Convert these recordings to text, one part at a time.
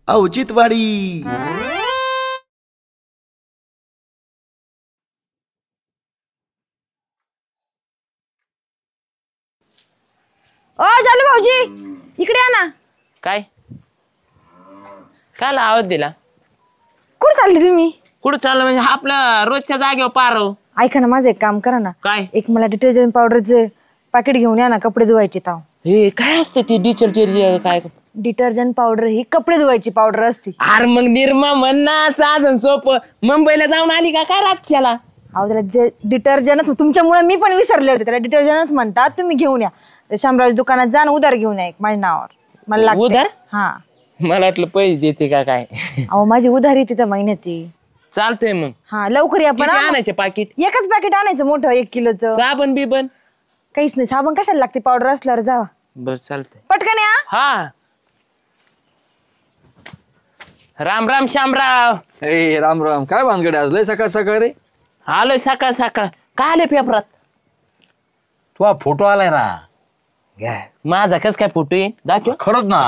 औचित्यवाडी. ओ झालं भाऊजी, इकडे या ना. काय काय आवाज दिला? कुठे चालली तुम्ही? कुठं चाललं म्हणजे आपल्या रोजच्या जागेवर पारव. ऐका ना, माझं एक काम करा ना. काय? एक मला डिटर्जंट पावडरचं पॅकेट घेऊन या ना, कपडे धुवायचे. ताव हे काय असते ती डिटर्जंट? काय डिटर्जंट पावडर ही कपडे धुवायची पावडर असते. अरे मग निरमा म्हण ना, साधन सोपं. मुंबईला जाऊन आली का काय रातच्याला? अहो त्याला डिटर्जंटच, तुमच्यामुळे मी पण विसरले होते. त्याला डिटर्जंटच म्हणतात. तुम्ही घेऊन या शामराज दुकानात, जा उधार घेऊन या एक माझ्या नावावर. मला लागते उधार? हा. मला वाटलं पैसे देते का काय. अहो माझी उधारी तिथं महिन्याती. चालतंय मग. हा लवकर या. पण आणायचे पाकिट? एकच पॅकेट आणायचं मोठं 1 किलोचं. साबण बिबन काहीच नाही. साबण कशाला लागते? पावडर असल्यावर जावा. बस चालतंय. पटकन या. हा. राम राम श्यामराव. ए राम राम. काय भानगड आज लय सकाळ सकाळ रे? आलोय सकाळ सकाळ. काय आले पेपरात? तुझा फोटो आलाय ना. माझा कस काय फोटो येईल? दाखव. खरंच ना.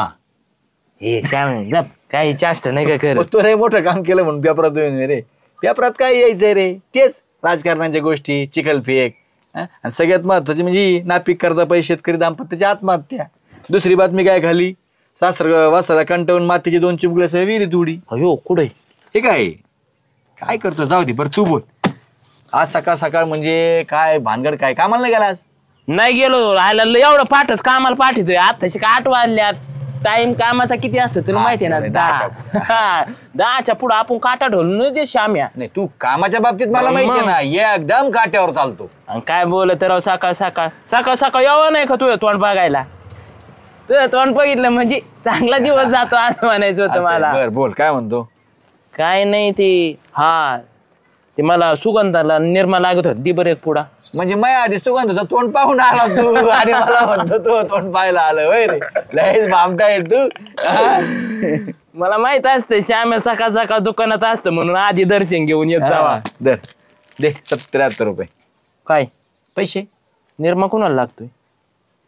हे काय म्हणे, जप काही चाष्ट नाही का करत. तू रे मोठं काम केलं म्हणून पेपरात येऊन रे. पेपरात काय यायचंय रे? तेच राजकारणाच्या गोष्टी, चिखलफेक, आणि सगळ्यात महत्वाची म्हणजे नापीक कर्जापायी शेतकरी दाम्पत्याची आत्महत्या. दुसरी बातमी काय खाली, सासर वासाला कंटाळून मातीची 2 चिमुकल्यासह विहिरीत उडी. अयो कुठे? हे काय काय करतो? जाऊ दे बरं, तू बोल. आज सकाळ सकाळ म्हणजे काय भानगड? काय कामाला नाही गेला आज? नाही गेलो. राहिला एवढं पाठच कामाला पाठवतोय. आताशी का 8 वाजल्यात. टाइम कामाचा किती असतं तुला माहिती आहे ना? 10च्या पुढे आपण काटा ढोलून दे श्याम्या. नाही, तू कामाच्या बाबतीत मला माहितीये ना, एकदम काट्यावर चालतो. आणि काय बोलत राव, सकाळ सकाळ सकाळ सकाळ यावं नाही का तुझं तोंड बघायला? तुझं तोंड बघितलं म्हणजे चांगला दिवस जातो असं म्हणायचं होतं मला. बर बोल, काय म्हणतो? काय नाही ते, हा ते मला सुगंधाला निर्मा लागत होत. दी बरं एक पुडा. म्हणजे माझ्या आधी सुगंधाचं तोंड पाहून आला तू आणि मला म्हणतो तू तोंड पाहायला आलं होय रे? लयच भामटा आहे तू. मला माहित असतं श्याम्या सकाळ सकाळ दुकानात असतं म्हणून आधी दर्शन घेऊन येत जावा. दर दे 77 रुपये. काय पैसे? निर्मा कुणाला लागतोय?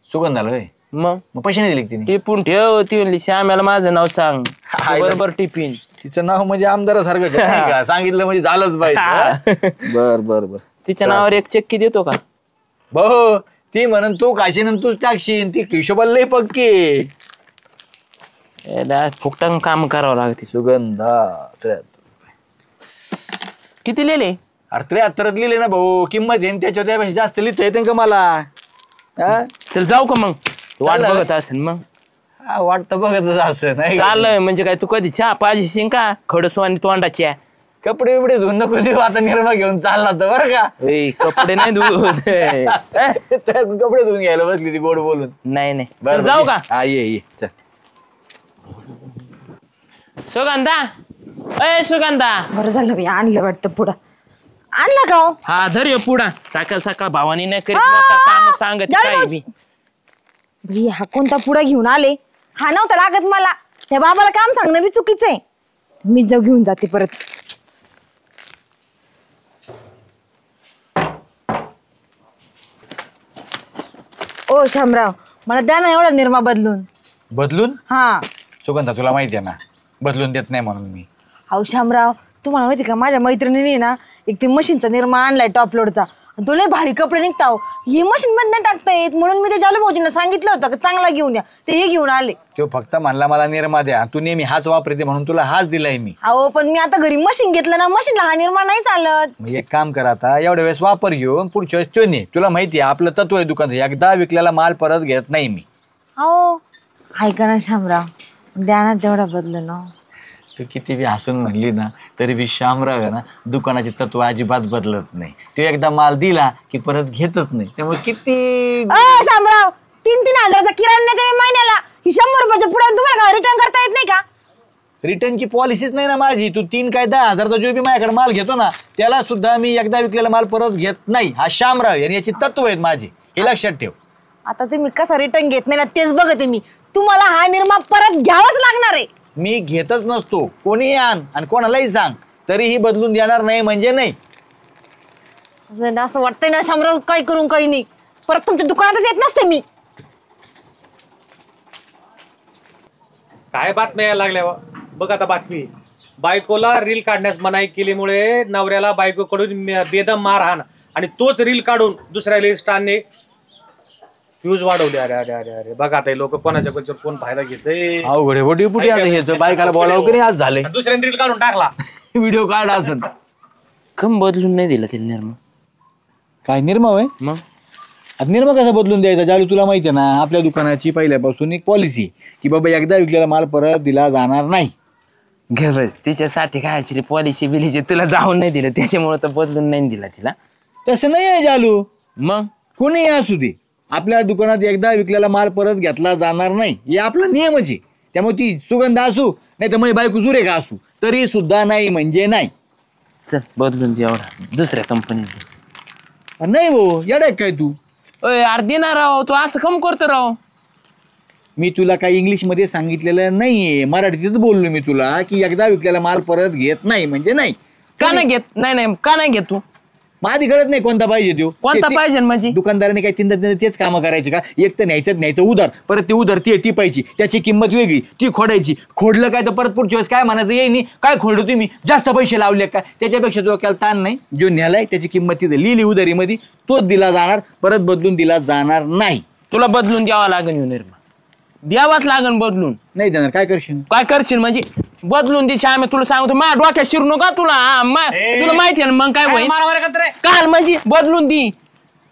सुगंधाला होय? मग पैसे नाही दिले तिने? टिपून ठेव. ती म्हणली श्याम्याला माझं नाव सांग. बरोबर टिफिन. तिचं नाव म्हणजे आमदारासारखं नाही का? सांगितलं म्हणजे झालंच पाहिजे. बर बर बर. तिच्या नावावर एक चक्की देतो का? भाऊ ती म्हणून तू काशीन तू टाकशीन. ती हिशोबाला लय पक्की. फुकटांग काम करावं लागते. सुगंधा 73. किती लिहिले? अरे 73 लिहिले ना भाऊ. किंमत आहे त्याच्यावर त्यापेक्षा जास्त लिहिता येते का मला? चल जाऊ का मग? वाट बघत असेल मग. वाटतं बघतच असं नाही. चाललंय म्हणजे काय, तू कधी चहा पाहिजे का? खडसू आणि तोंडाच्या कपडे बिपडे धुवून नको देऊ आता. निर्मा घेऊन चालला तर बरं का? कपडे नाही धुवत. कपडे धुवून घ्यायला बसली ती गोड बोलून. नाही नाही. बरं जाऊ का? हा ये चल. सुगंधा, अय सुगंधा. बरं झालं बाई, आणलं वाटतं पुढं. आणला का? हा धर ये पुढा. सकाळ सकाळ भावानी नाही करीत काम सांगत काय मी. हा कोणता पुढा घेऊन आले? हा नव्हता लागत मला. त्या बाबाला काम सांगणं बी चुकीचं आहे. मी जाऊ घेऊन जाते परत. ओ शामराव, मला द्या ना एवढा निर्मा बदलून. बदलून? हा. सुगंधा तुला माहिती आहे ना बदलून देत नाही म्हणून मी. अहो शामराव, तुम्हाला माहिती का माझ्या मैत्रिणीने ना एक ते मशीनचा निर्मा आणलाय टॉप लोडचा. तो लय भारी कपडे निघताव. ही मशीन मध्ये नाही टाकता येत म्हणून मी ते जालू भाऊजींना सांगितलं होतं की चांगला घेऊन या. ते हे घेऊन आले. तो फक्त म्हणला मला निर्मा द्या. तू नेहमी हाच वापरते म्हणून तुला हाच दिलाय मी. अहो पण मी आता घरी मशीन घेतलं ना, मशीनला हा निर्मा नाही चालत. एक काम कर, आता एवढ्या वेळेस वापर घेऊन पुढच्या वेळेस तो ने. तुला माहिती आहे आपलं तत्व आहे दुकानचं, एकदा विकलेला माल परत घेत नाही मी. अहो ऐका ना शामराव, द्या ना तेवढा बदलून. तू किती बी हसून म्हणली ना तरी बी शामराव आहे ना दुकानाचे तत्व अजिबात बदलत नाही. तो एकदा माल दिला की परत घेतच नाही. त्यामुळे किती शामराव, 3-3 हजाराचा किराणा नाही महिन्याला. ही 100 रुपयाचा पुढे तुम्हाला रिटर्न करता येत नाही का? रिटर्नची पॉलिसीच नाही ना माझी. तू 3 काय 10 हजारचा जो बी माझ्याकडे माल घेतो ना त्याला सुद्धा मी एकदा विकलेला माल परत घेत नाही. हा शामराव आणि याची तत्व आहेत माझी, हे लक्षात ठेव. आता तुम्ही कसा रिटर्न घेत नाही ना तेच बघते मी. तुम्हाला हा निर्मा परत घ्यावाच लागणार आहे. मी घेतच नसतो. कोणीही आण आणि कोणालाही सांग तरीही बदलून देणार नाही म्हणजे नाही. असं वाटतंय ना शामराव, काय करून काही नाही. परत तुमच्या दुकानातच येत नसते मी. काय बातम्या यायला लागल्या? बघ आता बातमी, बायकोला रील काढण्यास मनाई केल्यामुळे नवऱ्याला बायकोकडून बेदम मारहाण आणि तोच रील काढून दुसऱ्या रील स्टारने व्ह्यूज वाढवले. अरे अरे अरे अरे बघा आता लोक कोणाच्या कोण फायदा घेते. अवघड आहे बोटी पुटी आता ह्याचं बायकाला बोलावं की नाही आज झालंय. दुसऱ्याने रील काढून टाकला. व्हिडिओ काढ असं कम बदलून नाही दिला तिने निर्मा. काय निर्मा आहे मग आता निर्मा कसा बदलून द्यायचा. जालू तुला माहिती आहे ना आपल्या दुकानाची पहिल्यापासून एक पॉलिसी की बाबा एकदा विकलेला माल परत दिला जाणार नाही. घे बस तिच्यासाठी काय पॉलिसी बिलीची तुला जाऊन नाही दिलं त्याच्यामुळे तर बदलून नाही दिला तिला. तसं नाही आहे जालू. मग कोणी असू दे आपल्या दुकानात एकदा विकलेला माल परत घेतला जाणार नाही हे आपला नियमच आहे. त्यामुळे ती सुगंध असू नाही तर मग बायको सुरेखा असू तरी सुद्धा नाही म्हणजे नाही. चल बदलून दे एवढा दुसऱ्या कंपनीत. नाही भाऊ येडा आहे काय तू. अरे देणार राव तू असं कम करतो राव. मी तुला काही इंग्लिश मध्ये सांगितलेलं नाहीये मराठीतच बोललो मी तुला की एकदा विकलेला माल परत घेत नाही म्हणजे नाही. का नाही घेत. नाही का नाही घेत तू. माझी गरज नाही कोणता पाहिजे तो. कोणता पाहिजे म्हणजे दुकानदाराने काही तीनदा तेच कामं करायचे का. एक तर न्यायचं उधार परत ते उधार ती टिपायची त्याची किंमत वेगळी ती खोडायची. खोडलं काय तर परत पुढच्या वेळेस काय म्हणायचं येई नाही काय खोडलं तुम्ही जास्त पैसे लावले काय. त्याच्यापेक्षा जो केला ताण नाही जो न्यालाय त्याची किंमत तिथे लिहिली उधारीमध्ये तोच दिला जाणार परत बदलून दिला जाणार नाही. तुला बदलून द्यावा लागेल निर्मा. द्यावाच लागेल बदलून. नाही देणार काय करशील. काय करशील म्हणजे बदलून द्यायची आम्ही तुला सांगतो माझ्या डोक्यात शिरू नका तुला. तुला माहिती आहे ना मग काय होईल काल म्हणजे बदलून दी.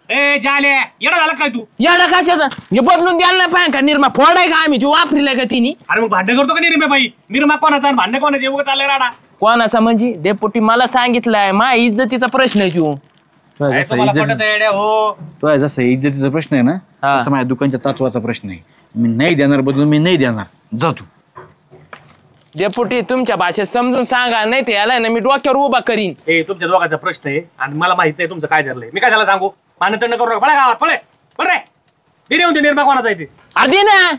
येडा झाला काय तू. येडा कशाचा हे बदलून द्यायला नाही पाहिजे का. निर्मा फोडाय का आम्ही तू वापरीलाय का तिने. अरे मग भांडण करतो का निर्मा बाई. निर्मा कोणाचा भांडण कोणाचे उगा चाललंय राडा. कोणाचा म्हणजे डेपुटी मला सांगितलंय माझ्या इज्जतीचा प्रश्न आहे तू. तो जसं इज्जतीचा प्रश्न आहे ना तसं माझ्या दुकानच्या तत्वाचा प्रश्न आहे. मी नाही देणार बदलून मी नाही देणार. जा तू. डेपुटी तुमच्या भाषेत समजून सांगा नाही ते याला ना मी डोक्यावर उभा करीन. हे तुमच्या दोघांचा प्रश्न आहे आणि मला माहित नाही तुमचं काय ठरलंय. मी काय झालं सांगू मानतंड करू नका. पळा गावात पळे पळ रे. ते नेऊन दे निर्मा कोणाचा आहे ते. अरे ना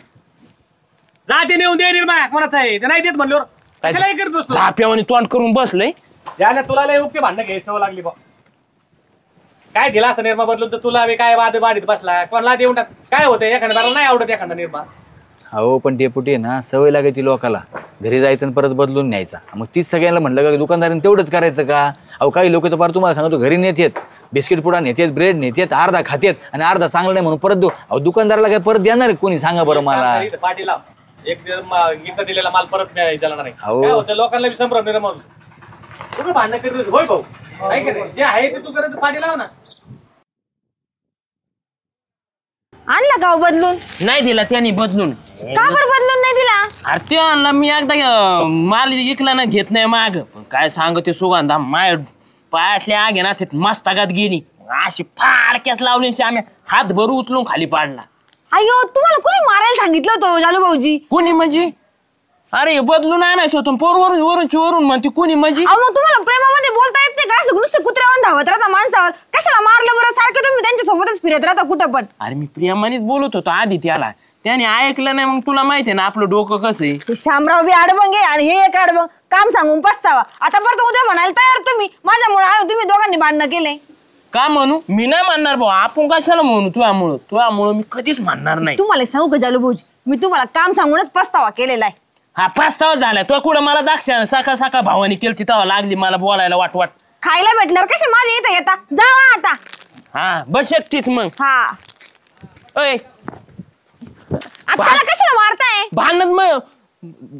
जा ते नेऊन दे निर्मा कोणाचा आहे ते. नाही देत म्हणल्यावर कशाला करत बसतो. झाप्यावानी तोंड करून बसलंय. ज्याला तुला लय उगते भांडणं घ्यायची सवय लागली बा. काय दिला असं निर्मा बदलून तर तुला काय वाद वाढीत बसला कोणाला देऊन टाक. काय होतं एखाद्या बाला नाही आवडत एखादा निर्मा. हो पण डेपुटी ना सवय लागायची लोकाला घरी जायचं आणि परत बदलून न्यायचा. मग तीच सगळ्यांना म्हटलं का दुकानदाराने तेवढंच करायचं का. अहो काही लोक तर फार तुम्हाला सांगतो घरी नेतात बिस्किट पुडा नेतात ब्रेड नेतात अर्धा खातात आणि अर्धा चांगला नाही म्हणून परत देऊ. अहो दुकानदाराला काय परत देणार आहे कोणी सांगा बरं मला. पाठी लाव एक दिलेला माल परत द्यायला नाही. काय होतं लोकांना बी संभ्रम निर्माण तुझं भांडण करीत होय भाऊ. जे आहे ते तू करत पाठी लाव ना. आणला का बदलून. नाही दिला त्याने बदलून. का बरं बदलून नाही दिला. अरे ते आणला मी एकदा माल विकला ना घेत नाही माग काय सांग ते सुगंधा माय पायातल्या आगे ना मस्तकात गेली अशी फाडक्याच लावली आम्ही हात भरू उचलून खाली पाडला. अयो तुम्हाला कोणी मारायला सांगितलं होतं जालू भाऊजी. कोणी म्हणजे अरे बदलून आणायचं होतं पोरवरून वरून म्हणते कोणी म्हणजे. अहो मग तुम्हाला प्रेमामध्ये बोलता येत नाही का. असं नुसतं कुत्र्यावर धावत राहता माणसावर कशाला मारलं बरं. सारखं तुम्ही त्यांच्या सोबतच फिरत राहता कुठं पण. अरे मी प्रेमानेच बोलत होतो आधी त्याला त्याने ऐकलं नाही. मग तुला माहितीये ना आपलं डोकं कसं आहे. ते शामराव बी आडबंग आहे आणि हे एक आडबंग काम सांगून पस्तावा. आता परत उद्या म्हणायला तयार तुम्ही माझ्यामुळे तुम्ही दोघांनी भांडणं केले. का म्हणू मी नाही म्हणणार भाऊ आपण कशाला म्हणू तुझ्यामुळं मी कधीच म्हणणार नाही. तुम्हाला सांगू का जालू भाऊजी मी तुम्हाला काम सांगूनच पस्तावा केलेला आहे. हा पस्तावा झाला तो कुठं मला दाक्षाने सकाळ भावानी केली तेव्हा लागली मला बोलायला वाट खायला भेटल्यावर कसे माझे इथं येता जावा आता. हा बस एकटीच मग. हा अय आता कशाला मारताय. भांडण मग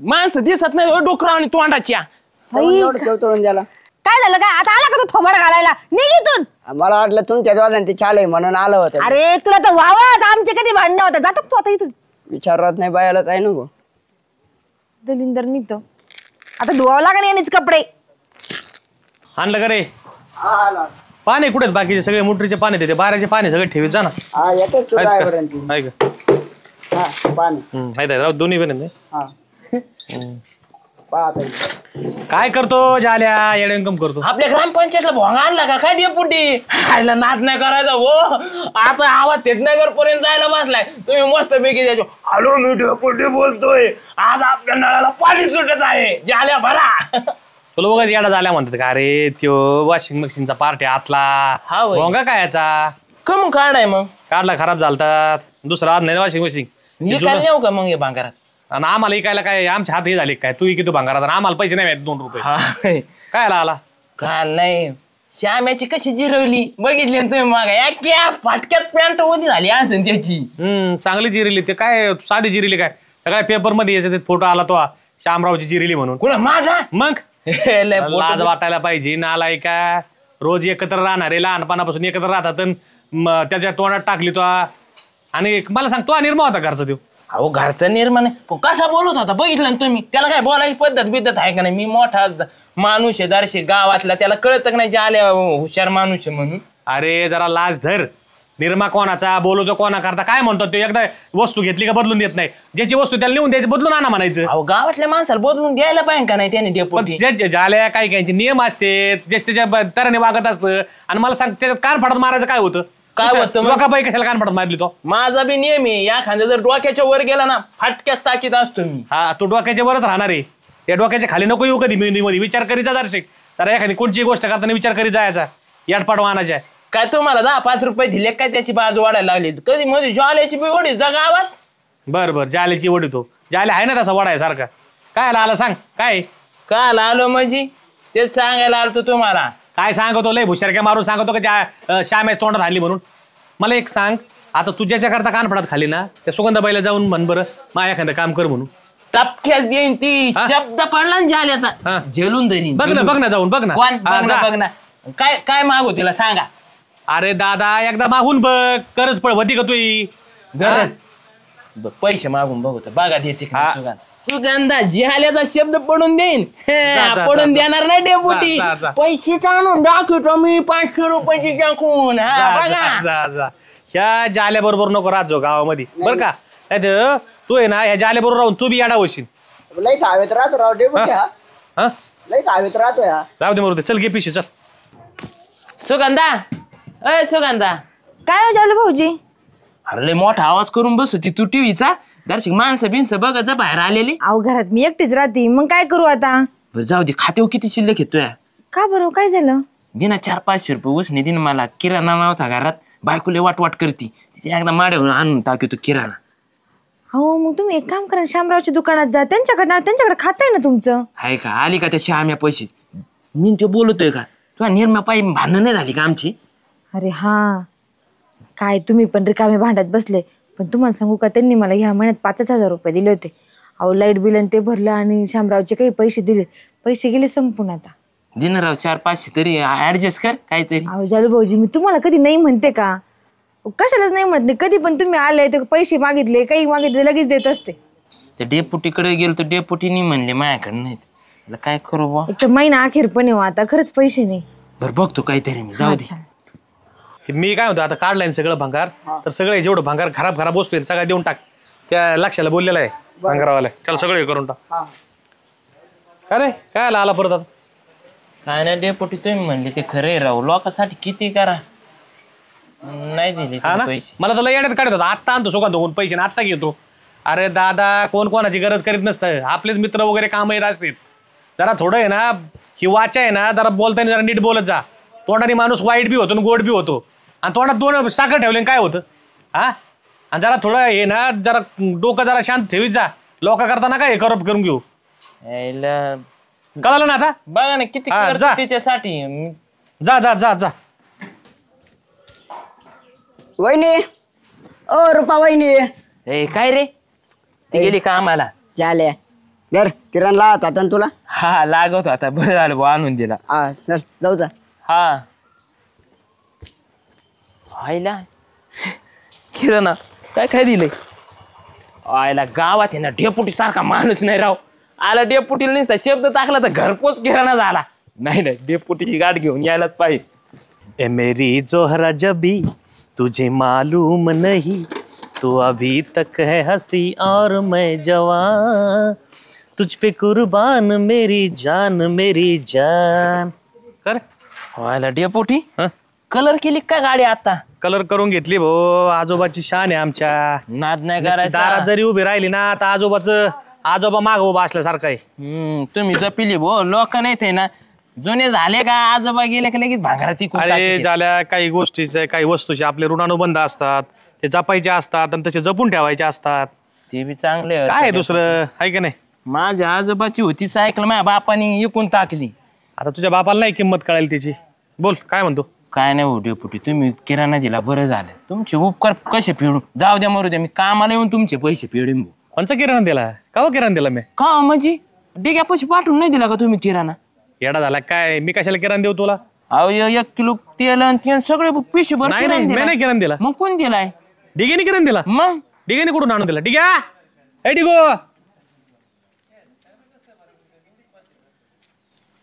माणसं दिसत नाही डोकरा आणि तोंडाच्या. काय झालं काय आता आला का तू थोबाड घालायला निघितून. मला वाटलं तुमच्या दोघांना ते चाल आहे म्हणून आलं होतं. अरे तुला तर व्हावं आमचे कधी भांडणं होतं. जातो तू आता इथून. विचारत नाही बायाला काय नको दलिंदर निघतो आता धुवावं लागण यानेच कपडे. आणलं का रे पाणी कुठे बाकीचे सगळे मोटरीचे पाणी देते बाराचे पाणी सगळे ठेवीत जा ना. राव दोन्ही पण काय करतो जाल्या येड्यांकम करतो. आपल्या ग्रामपंचायतला भोंगा आणला का काय डेपुटी. खायला नाद नाही करायचा हो. आता आवाज तेजनगर पर्यंत जायला बसलाय तुम्ही मस्त पैकी जायचो. हॅलो मी डेपुटी बोलतोय आज आपल्या नळाला पाणी सुटत आहे जाल्या भरा. तुला बघा येडा झाल्या म्हणतात का अरे त्यो वॉशिंग मशीनचा पार्ट आहे आतला भोंगा काय याचा. का मग काढाय मग काढला खराब झालतात दुसरा आज नाही वॉशिंग मशीन. निकाल नेऊ का मग हे भांगारात. आणि आम्हाला इकायला काय आमच्या हात हे झाले काय तू इकी तू भांगारात आणि आम्हाला पैसे नाही माहिती 2 रुपये हा काय आला काल नाही श्याम्याची कशी जिरवली बघितली ना तुम्ही मागा या फाटक्यात पॅन्ट ओली झाली असेल त्याची. चांगली जिरिली ते काय साधी जिरिली काय सगळ्या पेपर मध्ये याच्यात फोटो आला तो श्यामरावची जिरिली म्हणून. कुणा माझा मग लय लाज वाटायला पाहिजे नालाय का रोज एकत्र राहणारे लहानपणापासून एकत्र राहतात अन त्याच्या तोंडात टाकली तो आणि मला सांग तो निर्मा होता घरचा देऊ. अहो घरचा निर्माण आहे. पण कसा बोलत होता बघितलं ना तुम्ही त्याला काय बोलायची पद्धत आहे का नाही. मी मोठा माणूस आहे दारशी गावातला त्याला कळत का नाही जे आल्या हुशार माणूस आहे म्हणून. अरे जरा लाज धर निर्मा कोणाचा बोलवतो कोणा करता काय म्हणतो ते एकदा वस्तू घेतली का बदलून देत नाही ज्याची वस्तू त्याला नेऊन द्यायची बदलून आणा म्हणायचं. अहो गावातल्या माणसाला बदलून द्यायला पाहिजे का नाही त्याने डेपुटी. झाल्या काही काहींचे नियम असते ज्याच्या त्याच्या तऱ्हेने वागत असतं आणि मला सांग त्याच्यात कान फाडत मारायचं काय होतं काय होतं लोकांपाई कशाला कान फाडत मारली तो. माझा बी नियम आहे या खांद्या जर डोक्याच्या वर गेला ना फाटक्याच टाकीत असतो मी. हा तू डोक्याच्या वरच राहणार आहे या डोक्याच्या खाली नको येऊ कधी मेंदीमध्ये विचार करीत जा दर्शक तर एखादी कोणची गोष्ट करताना विचार करीत जायचा याडपाट वाहनाच्या. काय तुम्हाला 10-5 रुपये दिले काय त्याची बाजू वाढायला लागली कधी मध्ये ज्वाल्याची बी वडी जा गावात. बर जाल्याची वडी तो जाल्या आहे ना तसा वडा आहे सारखा काय आला सांग काय काल आलो म्हणजे तेच सांगायला आलो तुम्हाला. काय सांगतो लय भुशारक्या मारून सांगतो का श्यामेश तोंडात आली म्हणून. मला एक सांग आता तू ज्याच्याकरता कान पडत खाली ना त्या सुगंधाबाईला जाऊन म्हण बरं मा एखादं काम कर म्हणून. टपक्यात देईन ती शब्द पडला ना जाल्याचा झेलून देईन. बघ ना जाऊन बघ ना बघ ना काय काय मागू तिला सांगा. अरे दादा एकदा मागून बघ करच पड होती का तुई पैसे मागून बघतो बघा देते सुगंधा जिहाल्याचा शब्द पडून देईन पडून देणार नाही डेपुटी पैसे आणून दाखवतो मी 500 रुपयाची टाकून. ह्या जाल्या बरोबर नको राहत जो गावामध्ये बर का तू आहे ना ह्या जाल्या बरोबर राहून तू बी याडा होशील. लय सावेत राहतो राव डेपुटी हा लय सावेत राहतो या. जाऊ दे मरू चल घे पिशी चल. सुगंधा अय सुगंधा काय हो झालं भाऊजी. अरे लय मोठा आवाज करून बस होती तू टीव्हीचा दर्शक माणसं बिनसं बघा जा बाहेर आलेली. अहो घरात मी एकटीच राहते मग काय करू आता. बरं जाऊ दे खात्यावर किती शिल्लक येतोय. का बरं काय झालं. दिना 400-500 रुपये उसने दिन मला किराणा नव्हता घरात बायकोले वाट करती तिच्या एकदा माड्यावर आणून टाकतो किराणा. हो मग तुम्ही एक काम करा श्यामरावच्या दुकानात जा त्यांच्याकडे खाताय ना तुमचं. आहे का आली का त्या श्याम्या पैसे मी ते बोलतोय का तुला निर्म्या पायी भांडणं नाही झाली का आमची. अरे हा काय तुम्ही पण रिकामे भांडत बसले पण तुम्हाला सांगू का त्यांनी मला ह्या महिन्यात 5,000 रुपये दिले होते. अहो लाईट बिल आणि ते भरलं आणि श्यामरावचे काही पैसे दिले पैसे गेले संपून आता. दिनराव 400-500 तरी ऍडजस्ट कर काहीतरी. अहो जालू भाऊजी मी तुम्हाला कधी नाही म्हणते का कशालाच नाही म्हणत नाही कधी पण तुम्ही आले तर पैसे मागितले काही मागितले लगेच देत असते. त्या डेपुटीकडे गेलो तर डेपुटीनी म्हणले माझ्याकडे नाहीत काय करू बा. एक तर महिना अखेर पण येऊ आता खरंच पैसे नाही. बरं बघतो काहीतरी मी जाऊ दे. मी काय म्हणतो आता काढलाय सगळं भांगार तर सगळं जेवढं भांगार खराब वस्तू सगळं देऊन टाक त्या लक्षाला बोललेला आहे भांगारवाला त्याला सगळं हे करून टाक. काय रे काय आला परत आता काय नाही डेपुटी तुम्ही म्हणले ते खरे राहू लोकांसाठी किती करा नाही दिले पैसे. मला तर येड्यात काढत होता आत्ता आणतो सुगंध होऊन पैसे आत्ता घेतो. अरे दादा कोण कोणाची गरज करीत नसतं आपलेच मित्र वगैरे काम येत असतील जरा थोडं आहे ना ही वाचा आहे ना जरा बोलताना जरा नीट बोलत जा. तोंडाने माणूस वाईट बी होतो आणि गोड बी होतो आणि तोंडात 2 साखर ठेवले काय होतं हा. आणि जरा थोडं हे ना जरा डोकं जरा शांत ठेवीत जा लोक करताना काय हे करप करून घेऊ कळालं ना आता. बघा ना किती त्याच्यासाठी जा जा जा जा. वहिनी ओ रुपा वहिनी काय रे ती गेली का आम्हाला झाले घर किराणा लावत आता तुला. हा लागत आता बरं झालं भाऊ आणून दिला. हा चल जाऊ जा. हा आईला किराणा काय दिलंय आईला गावात आहे ना डेपुटी सारखा माणूस नाही राव आला डेपुटीला नुसता शब्द टाकला तर घरपोच किराणा झाला. नाही डेपुटीची गाठ घेऊन यायलाच पाहिजे. ए मेरी जोहरा जबी तुझे मालूम नहीं तू अभी तक है हंसी और मैं जवान तुझ पे कुर्बान मेरी जान कर. व्हायला डेपुटी कलर केली का गाडी आता. कलर करून घेतली भाऊ आजोबाची शान आहे आमच्या. नाद नाही करायचा. दारात जरी उभी राहिली ना आता आजोबा माग उभा असल्यासारखं आहे. तुम्ही जपिली भो लोक नाही ना जुने झाले का आजोबा गेले का लगेच भांगाराची. अरे झाल्या काही गोष्टीचे काही वस्तूचे आपले ऋणानुबंध असतात ते जपायचे असतात आणि तसे जपून ठेवायचे असतात. ते बी चांगले काय आहे दुसरं आहे का नाही? माझ्या आजोबाची होती सायकल, माझ्या बापाने इकून टाकली. आता तुझ्या बापाला नाही किंमत कळायला त्याची. बोल काय म्हणतो? काय नाही हो डेपुटी, तुम्ही किराणा दिला बरं झालं. तुमचे उपकार कसे फेडू? जाऊ द्या मरू द्या, मी कामाला येऊन तुमचे पैसे फेडेन. कोणचा किराणा दिला? का किराणा दिला मी? का म्हणजे डिग्या पैसे पाठवून नाही दिला का तुम्ही किराणा? येडा झाला काय? मी कशाला किराणा देऊ तुला? अहो 1 किलो तेल आणि तेल सगळे पिशे भर. नाही नाही, मी नाही किराणा दिला. मग कोण दिलाय? डिगेने किराणा दिला. मग डिगेने कुठून आणून दिला? डिग्या ए डिगो,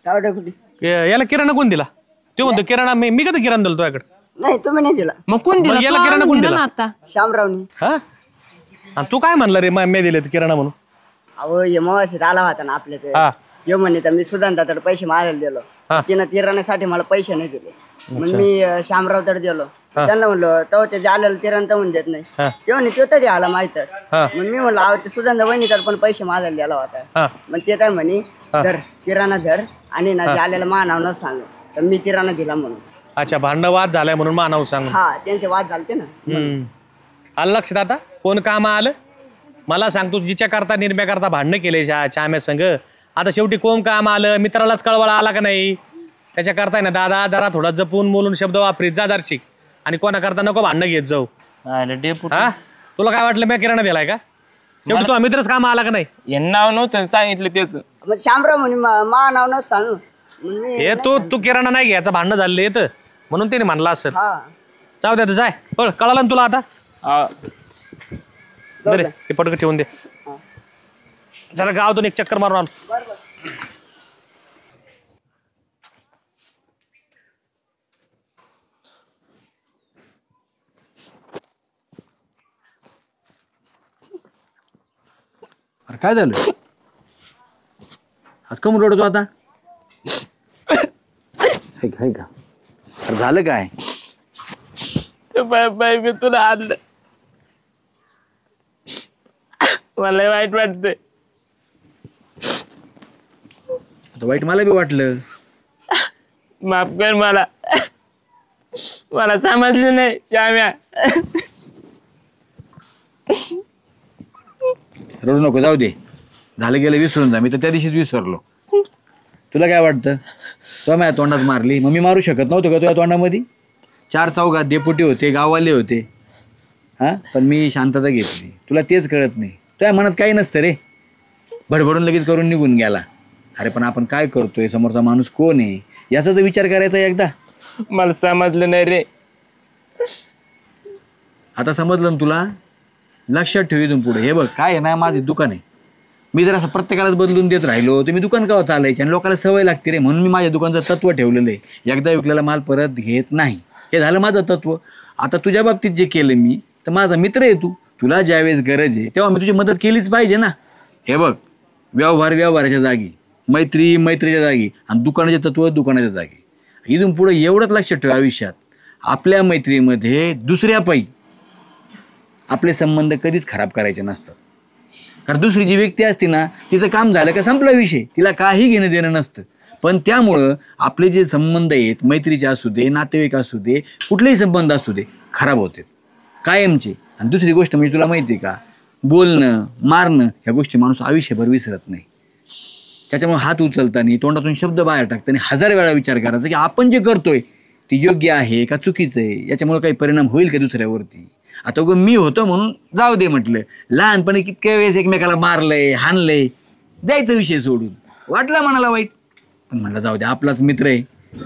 काय डेपुटी? याला किराणा कोण दिला? तो म्हणतो किराणा मी कधी किराणा दिला तुझ्याकडे? नाही तुम्ही नाही दिला. मग कोण दिला? मग याला तो किराणा आणून कोण दिला दिला? ना आता. श्यामरावनी. हा, आणि तू काय म्हणला रे मी दिले किराणा म्हणून? अहो ये मवाशीत आला होता ना आपल्या ते. हा. ये म्हणे तर मी सुधांताकडे पैसे मागायला दिलो. हा. तिनं किराण्यासाठी मला पैसे नाही दिले. मग मी श्यामराव तर दिलो. त्यांना म्हणलं तो ते आलेलं किराणा तर देत नाही. हा. ते म्हणे तो तरी आला माहित. हा. मग मी म्हणलं अहो ते सुधांता वहिनीकडे पण पैसे मागायला दिला होता. हा. मग ते काय म्हणे धर किराणा धर आणि ना जे आलेलं मानाव न सांग, तर मी किराणा दिला म्हणून. अच्छा, भांडण वाद झालाय म्हणून मानाव सांग. हा त्यांचे वाद झालते ना. आलं लक्षात आता कोण काम आलं? मला सांग, तू जिच्या करता निर्म्या करता भांडणं केले चाम्या संघ, आता शेवटी कोण काम आलं? मित्रालाच कळवळा आला का नाही? त्याच्या करताय ना दादा जरा थोडा जपून बोलून शब्द वापरीत जा दर्शिक, आणि कोणा करता नको भांडणं घेत जाऊ. डेपुटी हा, तुला काय वाटलं मी किराणा दिलाय का? शेवटी तुझा मित्रच काम आला का नाही? हे नाव नव्हतं सांगितलं त्याच. मग श्यामराव म्हणे मा नाव न सांगू. मग मी हे तू किराणा नाही घ्यायचा, भांडणं झाले येतं म्हणून त्याने म्हणला असेल. हा जाऊ द्या जाय. बरं कळालं ना तुला आता? जाऊ बरे द्या. हे पटकन ठेवून दे. जरा गावातून एक चक्कर मारून आलो. अरे काय झालं? आज कमून रडतो आता? काय का? अरे झालं काय? बाय मी तुला आणलं, मला वाईट वाटतंय. आता वाईट मला बी वाटलं. माफ कर मला, मला समजलं नाही श्याम्या. रडू नको, जाऊ दे. झालं गेलं विसरून जा. मी तर त्या दिवशीच विसरलो. तुला काय वाटतं? तो माझ्या तोंडात मारली, मग मी मारू शकत नव्हतो का तुझ्या तोंडामध्ये? 4 चौघात डेपुटी होते, गाववाले होते. हां, पण मी शांतता घेतली. तुला तेच कळत नाही. तुझ्या मनात काही नसतं रे, भडभडून लगेच करून निघून गेला. अरे पण आपण काय करतोय, समोरचा माणूस कोण आहे याचा तर विचार करायचा एकदा. मला समजलं नाही रे. आता समजलं ना तुला? लक्षात ठेव इथून पुढे. हे बघ काय आहे ना, माझे दुकान आहे. मी जर असं प्रत्येकालाच बदलून देत राहिलो तर मी दुकान केव्हा चालायचे, आणि लोकांना सवय लागते रे. म्हणून मी माझ्या दुकानचं तत्व ठेवलेलं आहे, एकदा विकलेला माल परत घेत नाही. हे झालं माझं तत्व. आता तुझ्या बाबतीत जे केलं मी, तर माझा मित्र आहे तू. तुला ज्यावेळेस गरज आहे तेव्हा मी तुझी मदत केलीच पाहिजे ना. हे बघ, व्यवहार व्यवहाराच्या जागी, मैत्री मैत्रीच्या जागी, आणि दुकानाचे तत्व दुकानाच्या जागी. इथून पुढे एवढंच लक्षात ठेव आयुष्यात, आपल्या मैत्रीमध्ये दुसऱ्या पायी आपले संबंध कधीच खराब करायचे नसतात. कारण दुसरी जी व्यक्ती असते ना, तिचं काम झालं का संपला विषय, तिला काही घेणं देणं नसतं. पण त्यामुळं आपले जे संबंध आहेत, मैत्रीचे असू दे, नातेवाईक असू दे, कुठलेही संबंध असू दे, खराब होते कायमचे. आणि दुसरी गोष्ट म्हणजे तुला माहिती आहे का, बोलणं मारणं ह्या गोष्टी माणूस आयुष्यभर विसरत नाही. त्याच्यामुळे हात उचलताना, तोंडातून शब्द बाहेर टाकताना 1000 वेळा विचार करायचा की आपण जे करतोय ते योग्य आहे का चुकीचं आहे, याच्यामुळे काही परिणाम होईल का दुसऱ्यावरती. आता उगं मी होतो म्हणून जाऊ दे म्हटलं. लहानपणी कितक्या वेळेस एकमेकाला मारलंय, हाणलंय, द्यायचा विषय सोडून. वाटलं मनाला वाईट, पण म्हणलं जाऊ दे, आपलाच मित्र आहे,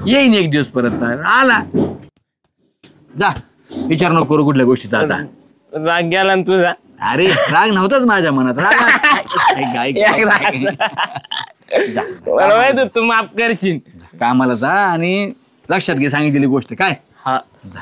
येईन एक दिवस परत. आला जा, विचार नको करू कुठल्या गोष्टीचा. आता राग गेला ना तुझा? अरे राग नव्हताच माझ्या मनात. मला माहित होतं तू माफ करशील. कामाला जा आणि लक्षात घे सांगितलेली गोष्ट काय. हा जा.